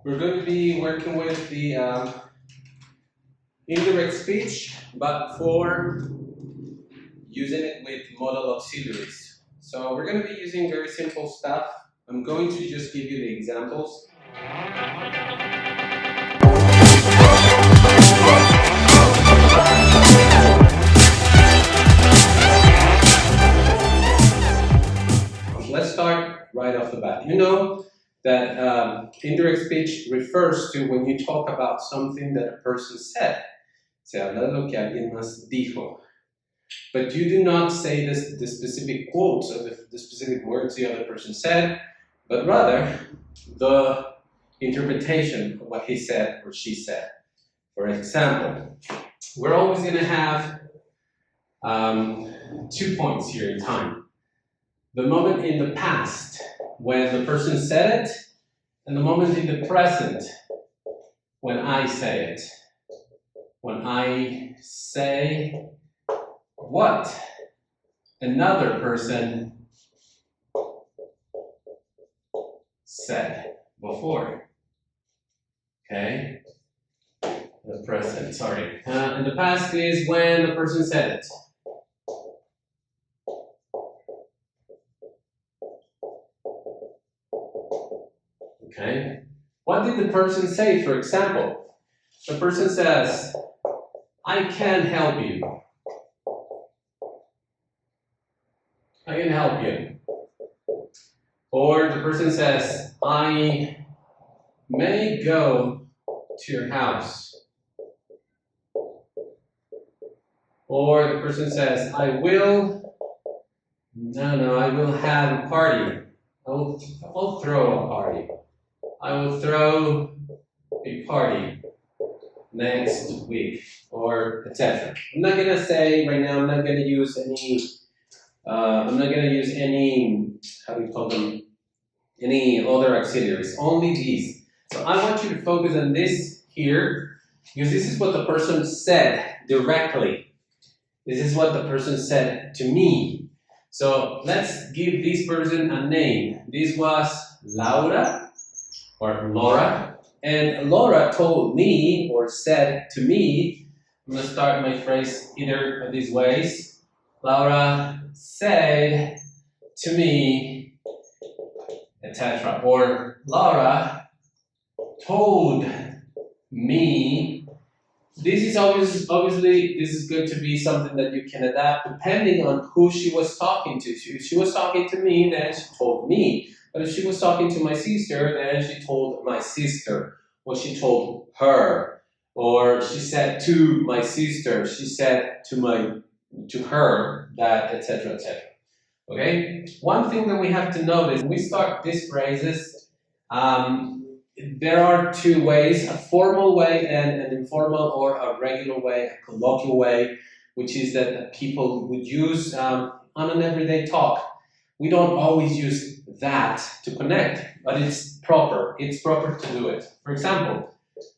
We're going to be working with the indirect speech, but for using it with modal auxiliaries. So we're going to be using very simple stuff. I'm going to just give you the examples. Let's start right off the bat. You know that indirect speech refers to when you talk about something that a person said. Se habla de lo que alguien más dijo. But you do not say the specific quotes or the specific words the other person said, but rather the interpretation of what he said or she said. For example, we're always going to have 2 points here in time. The moment in the past, when the person said it, and the moment in the present, when I say it. When I say what another person said before. Okay? The present, sorry. And the past is when the person said it. Okay? What did the person say, for example? The person says, I can help you. I can help you. Or the person says, I may go to your house. Or the person says, I will have a party. I'll throw a party. I will throw a party next week, or etc. I'm not gonna say right now. I'm not gonna use any. I'm not gonna use any. How do you call them? Any other auxiliaries. Only these. So I want you to focus on this here, because this is what the person said directly. This is what the person said to me. So let's give this person a name. This was Laura or Laura. And Laura told me or said to me, I'm going to start my phrase either of these ways. Laura said to me, etc. Or Laura told me. This is obviously, this is going to be something that you can adapt depending on who she was talking to. If she was talking to me, then she told me. But if she was talking to my sister, then she told my sister. Or she told her. Or she said to my sister. She said to her that, etc., etc. Okay? One thing that we have to notice, when we start these phrases, there are two ways, a formal way and an informal or a regular way, a colloquial way, which is that people would use on an everyday talk. We don't always use that to connect, but it's proper. It's proper to do it. For example,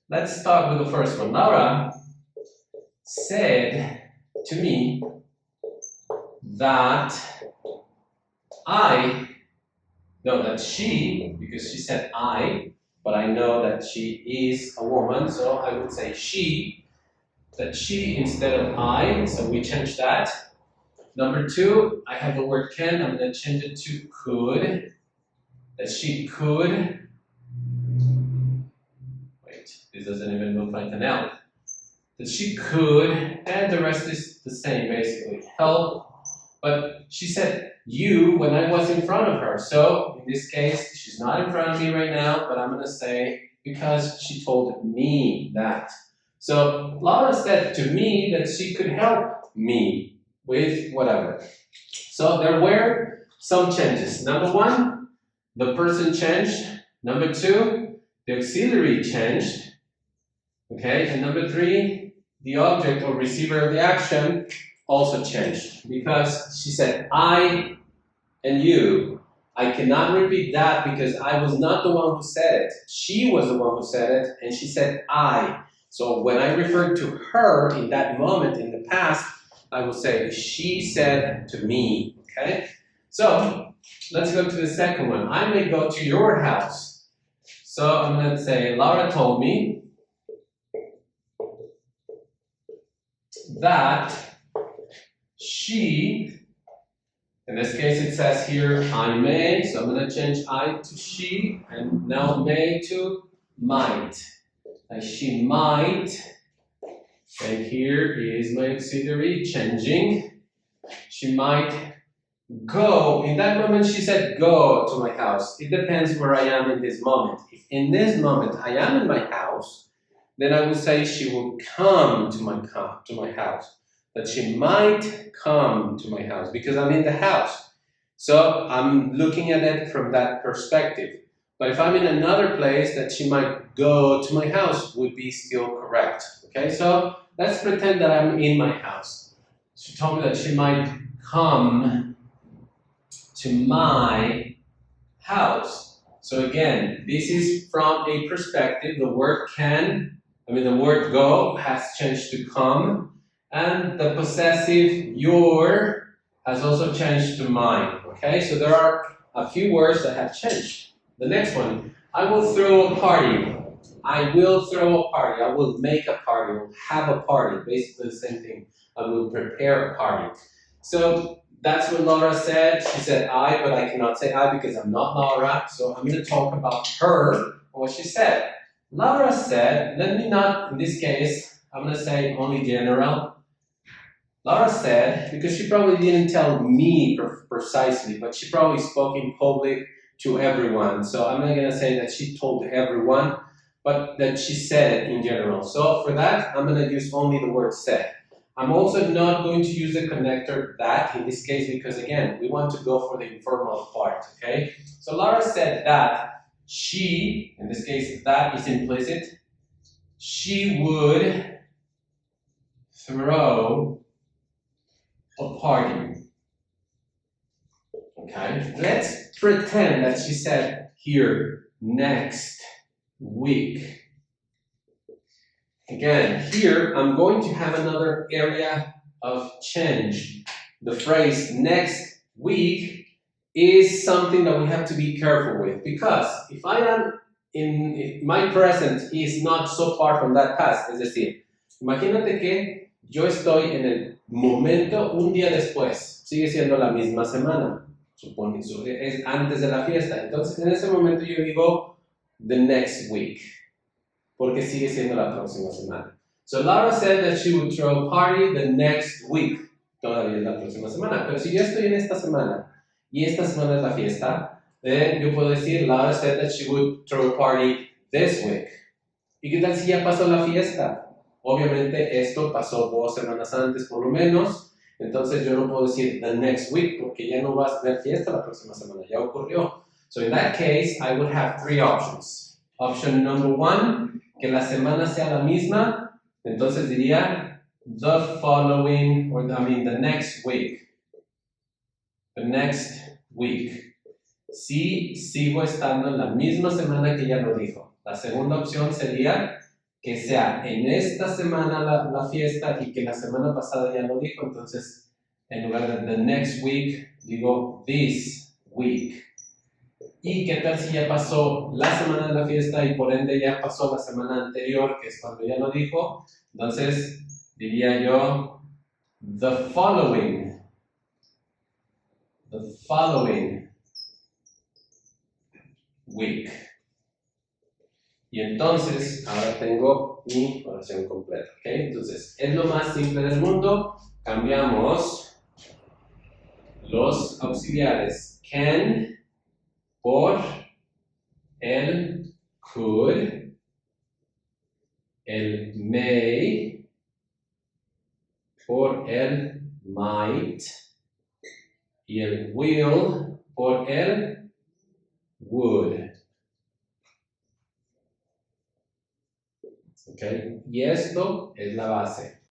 let's start with the first one. Laura said to me that she, because she said I, but I know that she is a woman, so I would say she, that she instead of I, so we change that. Number two, I have the word can, I'm going to change it to could, that she could, wait, this doesn't even look like an L, that she could, and the rest is the same basically, help, but she said you when I was in front of her, so in this case, she's not in front of me right now, but I'm going to say because she told me that. So Laura said to me that she could help me with whatever. So there were some changes. Number one, the person changed. Number two, the auxiliary changed. Okay, and number three, the object or receiver of the action also changed because she said I and you. I cannot repeat that because I was not the one who said it. She was the one who said it, and she said I. So when I refer to her in that moment in the past, I will say she said to me. Okay? So let's go to the second one. I may go to your house. So I'm going to say, Laura told me that she, in this case it says here, I may, so I'm going to change I to she, and now may to might. Like she might, and here is my auxiliary changing. She might go. In that moment she said go to my house. It depends where I am in this moment. If in this moment I am in my house, then I would say she will come to my house. But she might come to my house because I'm in the house. So I'm looking at it from that perspective. But if I'm in another place, that she might go to my house would be still correct. Okay, so let's pretend that I'm in my house. She told me that she might come to my house. So again, this is from a perspective. The word the word go has changed to come, and the possessive your has also changed to mine. Okay, so there are a few words that have changed. The next one, I will throw a party. I will throw a party. I will make a party. I will have a party. Basically the same thing. I will prepare a party. So that's what Laura said. She said I, but I cannot say I because I'm not Laura. So I'm going to talk about her and what she said. Laura said, let me not, in this case, I'm going to say only general. Laura said, because she probably didn't tell me precisely, but she probably spoke in public to everyone. So I'm not going to say that she told everyone, but that she said it in general. So for that, I'm going to use only the word said. I'm also not going to use the connector that in this case because again, we want to go for the informal part, okay? So Laura said that she, in this case, that is implicit, she would throw a party. Okay, let's pretend that she said here, next week. Again, here I'm going to have another area of change. The phrase next week is something that we have to be careful with because if I am in my present is not so far from that past, es decir, imagínate que yo estoy en el momento un día después, sigue siendo la misma semana, supone, es antes de la fiesta, entonces en ese momento yo digo the next week. Porque sigue siendo la próxima semana. So Laura said that she would throw a party the next week. Todavía es la próxima semana. Pero si yo estoy en esta semana y esta semana es la fiesta, then yo puedo decir, Laura said that she would throw a party this week. ¿Y qué tal si ya pasó la fiesta? Obviamente esto pasó 2 semanas antes por lo menos. Entonces yo no puedo decir the next week porque ya no va a haber fiesta la próxima semana. Ya ocurrió. So in that case, I would have 3 options. Option number 1, que la semana sea la misma, entonces diría the following, or the next week. The next week. Si sigo estando en la misma semana que ella lo dijo. La segunda opción sería que sea en esta semana la fiesta y que la semana pasada ya lo dijo, entonces en lugar de the next week, digo this week. ¿Y qué tal si ya pasó la semana de la fiesta y por ende ya pasó la semana anterior, que es cuando ya lo dijo? Entonces, diría yo, the following week. Y entonces, ahora tengo mi oración completa, ¿ok? Entonces, es lo más simple del mundo. Cambiamos los auxiliares can por el could, el may por el might y el will por el would. Okay. Y esto es la base.